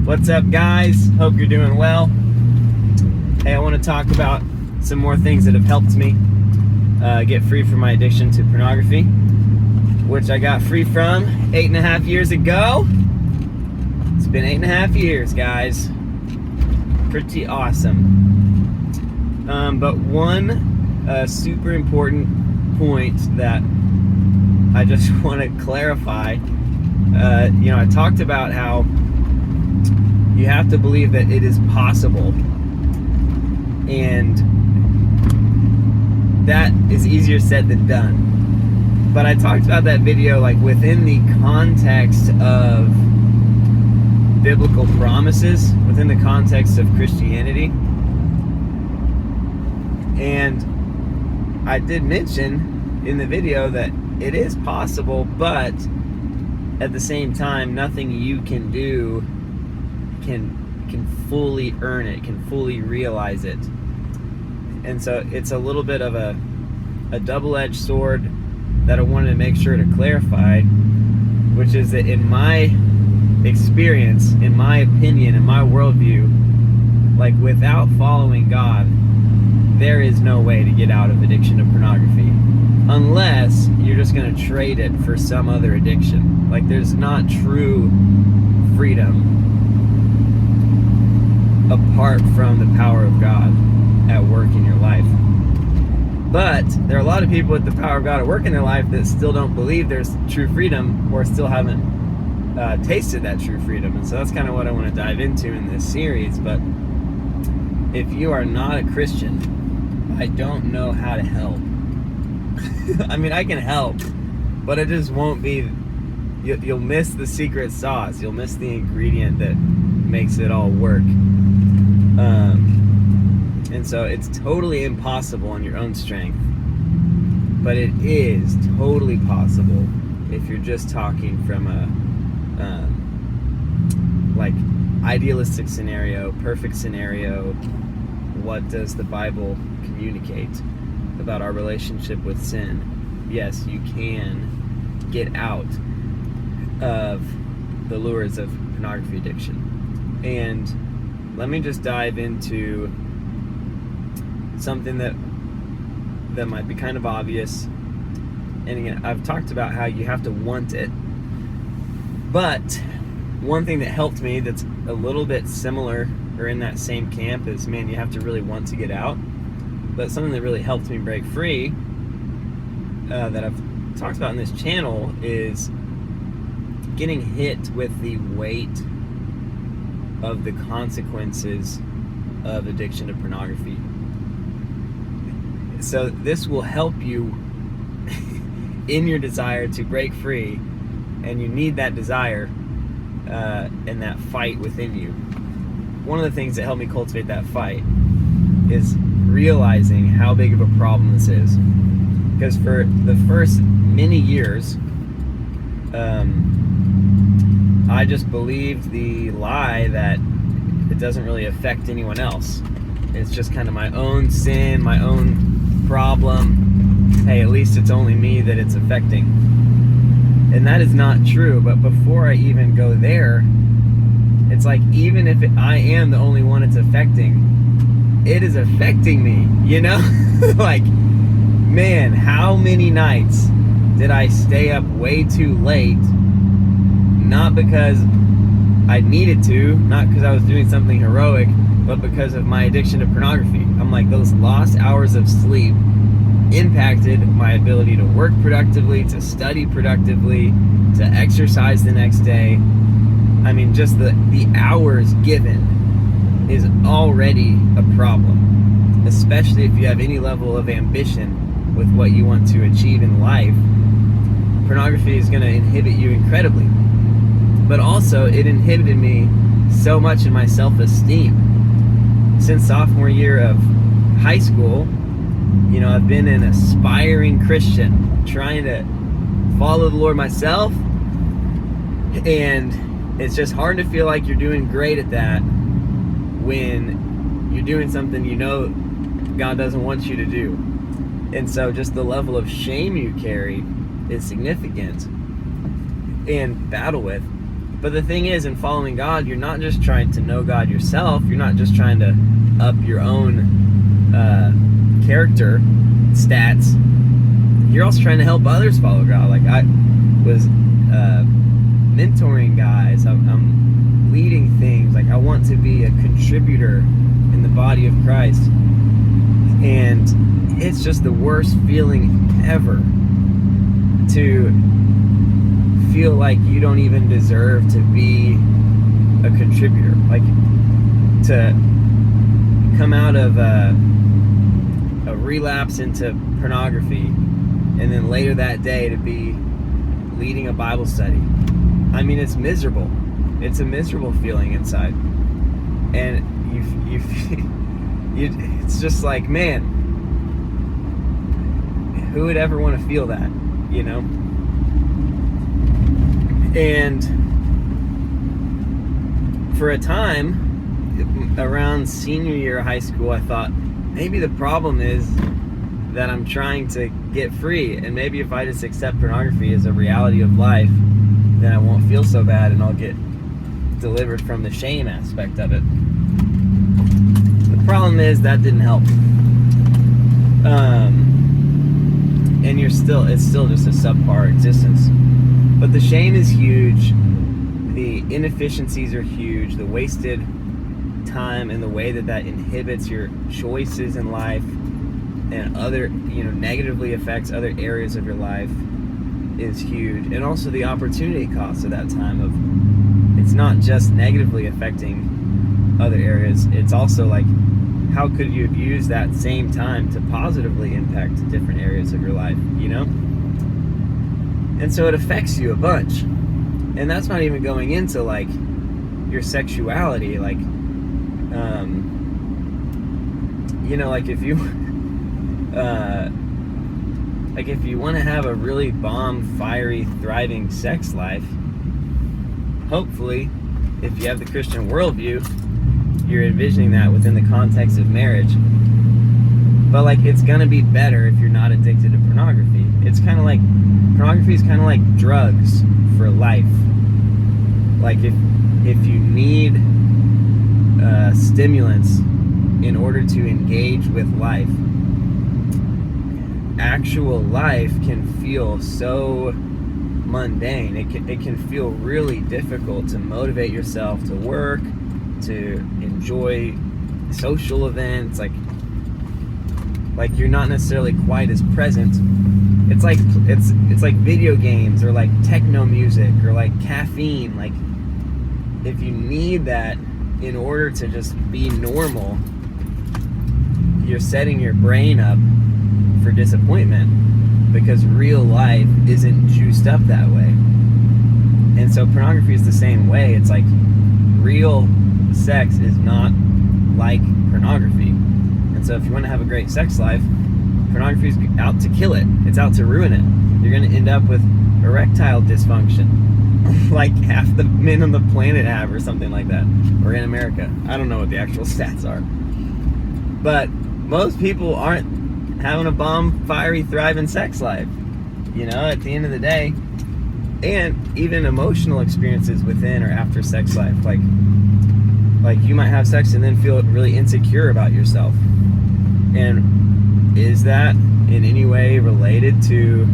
What's up, guys? Hope you're doing well. Hey, I want to talk about some more things that have helped me get free from my addiction to pornography, which I got free from 8.5 years ago. It's been 8.5 years, guys. Pretty awesome. But one super important point that I just want to clarify. I talked about how you have to believe that it is possible, and that is easier said than done. But I talked about that video like within the context of biblical promises, within the context of Christianity. And I did mention in the video that it is possible, but at the same time, nothing you can do can fully earn it, can fully realize it. And so it's a little bit of a double-edged sword that I wanted to make sure to clarify, which is that in my experience, in my opinion, in my worldview, like without following God, there is no way to get out of addiction to pornography, unless you're just going to trade it for some other addiction. Like, there's not true freedom apart from the power of God at work in your life. But there are a lot of people with the power of God at work in their life that still don't believe there's true freedom, or still haven't tasted that true freedom. And so that's kind of what I want to dive into in this series. But if you are not a Christian, I don't know how to help. I mean, I can help, but it just won't be, you'll miss the secret sauce. You'll miss the ingredient that makes it all work. And so it's totally impossible on your own strength, but it is totally possible if you're just talking from a like idealistic scenario, perfect scenario. What does the Bible communicate about our relationship with sin? Yes, you can get out of the lures of pornography addiction. And let me just dive into something that might be kind of obvious. And again, I've talked about how you have to want it. But one thing that helped me that's a little bit similar or in that same camp is, man, you have to really want to get out. But something that really helped me break free that I've talked about in this channel is getting hit with the weight of the consequences of addiction to pornography. So this will help you in your desire to break free, and you need that desire and that fight within you. One of the things that helped me cultivate that fight is realizing how big of a problem this is. Because for the first many years, I just believed the lie that it doesn't really affect anyone else. It's just kind of my own sin, my own problem. Hey, at least it's only me that it's affecting. And that is not true. But before I even go there, it's like, even if I am the only one it's affecting, it is affecting me, you know? Like, man, how many nights did I stay up way too late? Not because I needed to, not because I was doing something heroic, but because of my addiction to pornography. I'm like, those lost hours of sleep impacted my ability to work productively, to study productively, to exercise the next day. I mean, just the hours given is already a problem, especially if you have any level of ambition with what you want to achieve in life. Pornography is going to inhibit you incredibly. But also, it inhibited me so much in my self-esteem. Since sophomore year of high school, I've been an aspiring Christian, trying to follow the Lord myself, and it's just hard to feel like you're doing great at that when you're doing something God doesn't want you to do. And so just the level of shame you carry is significant and battle with. But the thing is, in following God, you're not just trying to know God yourself. You're not just trying to up your own character stats. You're also trying to help others follow God. Like, I was mentoring guys. I'm leading things. Like, I want to be a contributor in the body of Christ. And it's just the worst feeling ever to feel like you don't even deserve to be a contributor. Like, to come out of a relapse into pornography and then later that day to be leading a Bible study. I mean, it's miserable. It's a miserable feeling inside. And it's just like, man, who would ever want to feel that, you know? And for a time, around senior year of high school, I thought, maybe the problem is that I'm trying to get free, and maybe if I just accept pornography as a reality of life, then I won't feel so bad and I'll get delivered from the shame aspect of it. The problem is that didn't help. And it's still just a subpar existence. But the shame is huge, the inefficiencies are huge, the wasted time and the way that inhibits your choices in life and other, negatively affects other areas of your life is huge. And also the opportunity cost of that time of, it's not just negatively affecting other areas, it's also like, how could you have used that same time to positively impact different areas of your life, And so it affects you a bunch. And that's not even going into like your sexuality, like like if you if you want to have a really bomb, fiery, thriving sex life, hopefully, if you have the Christian worldview, you're envisioning that within the context of marriage. But like, it's gonna be better if you're not addicted to pornography. It's kind of like, pornography is kind of like drugs for life. Like, if you need stimulants in order to engage with life, actual life can feel so mundane. It can feel really difficult to motivate yourself to work, to enjoy social events. Like you're not necessarily quite as present. It's like video games or like techno music or like caffeine. Like, if you need that in order to just be normal, you're setting your brain up for disappointment because real life isn't juiced up that way. And so pornography is the same way. It's like, real sex is not like pornography. And so if you want to have a great sex life, pornography is out to kill it. It's out to ruin it. You're going to end up with erectile dysfunction like half the men on the planet have, or something like that, or in America. I don't know what the actual stats are, but most people aren't having a bomb, fiery, thriving sex life, at the end of the day. And even emotional experiences within or after sex life, like you might have sex and then feel really insecure about yourself. And is that in any way related to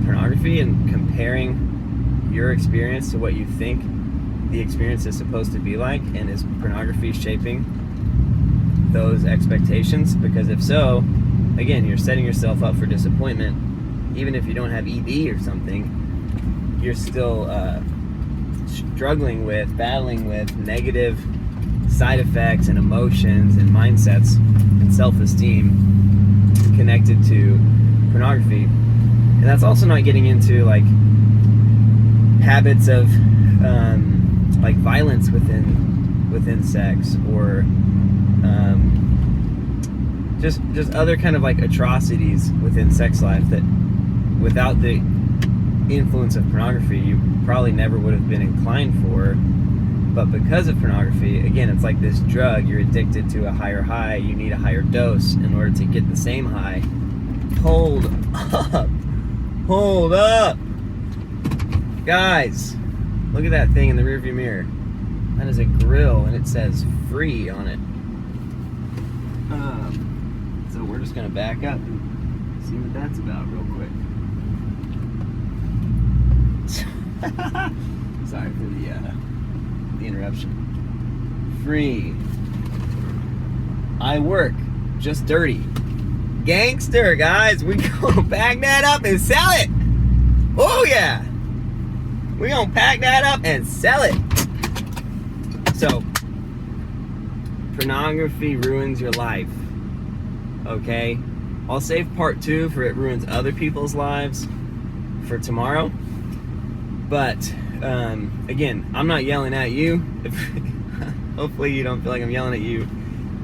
pornography and comparing your experience to what you think the experience is supposed to be like? And is pornography shaping those expectations? Because if so, again, you're setting yourself up for disappointment. Even if you don't have ED or something, you're still battling with negative side effects and emotions and mindsets and self-esteem connected to pornography. And that's also not getting into like habits of like violence within sex, or just other kind of like atrocities within sex life that without the influence of pornography you probably never would have been inclined for. But because of pornography, again, it's like this drug. You're addicted to a higher high. You need a higher dose in order to get the same high. Hold up. Guys, Look at that thing in the rearview mirror. That is a grill, and it says free on it. So we're just gonna back up and see what that's about real quick. Sorry for the interruption. Free. I work, just dirty. Gangster, guys. We gonna pack that up and sell it. Oh yeah. We gonna pack that up and sell it. So, pornography ruins your life. Okay? I'll save part 2 for it ruins other people's lives for tomorrow. But, again, I'm not yelling at you. Hopefully you don't feel like I'm yelling at you.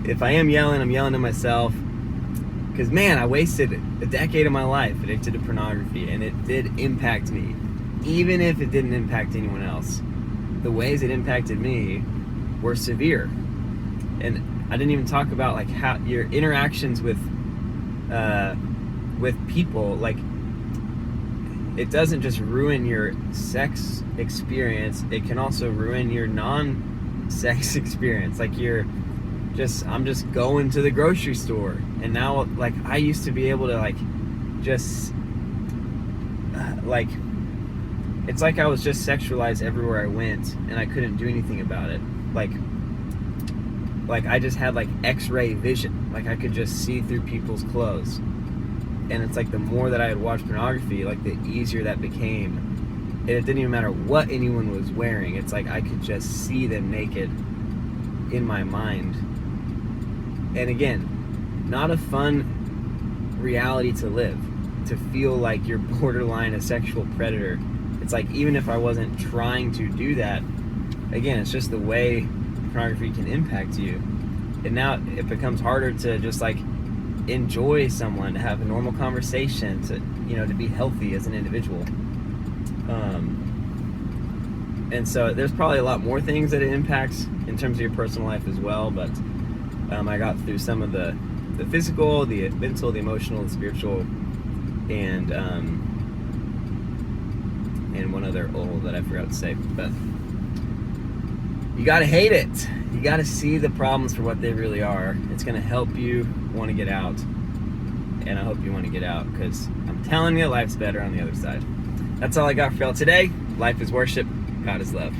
If I am yelling, I'm yelling at myself. Because, man, I wasted a decade of my life addicted to pornography, and it did impact me. Even if it didn't impact anyone else. The ways it impacted me were severe. And I didn't even talk about like how your interactions with people, like it doesn't just ruin your sex experience, it can also ruin your non-sex experience. Like I'm just going to the grocery store, and now like I used to be able to like just like it's like I was just sexualized everywhere I went, and I couldn't do anything about it. Like I just had like X-ray vision. Like I could just see through people's clothes. And it's like the more that I had watched pornography, like the easier that became. And it didn't even matter what anyone was wearing. It's like I could just see them naked in my mind. And again, not a fun reality to live. To feel like you're borderline a sexual predator. It's like even if I wasn't trying to do that, again, it's just the way pornography can impact you. And now it becomes harder to just like enjoy someone, to have a normal conversation, to to be healthy as an individual. And so there's probably a lot more things that it impacts in terms of your personal life as well, but I got through some of the physical, the mental, the emotional, the spiritual, and one other that I forgot to say. But you gotta hate it. You gotta see the problems for what they really are. It's gonna help you want to get out, and I hope you want to get out, because I'm telling you, life's better on the other side. That's all I got for y'all today. Life is worship. God is love.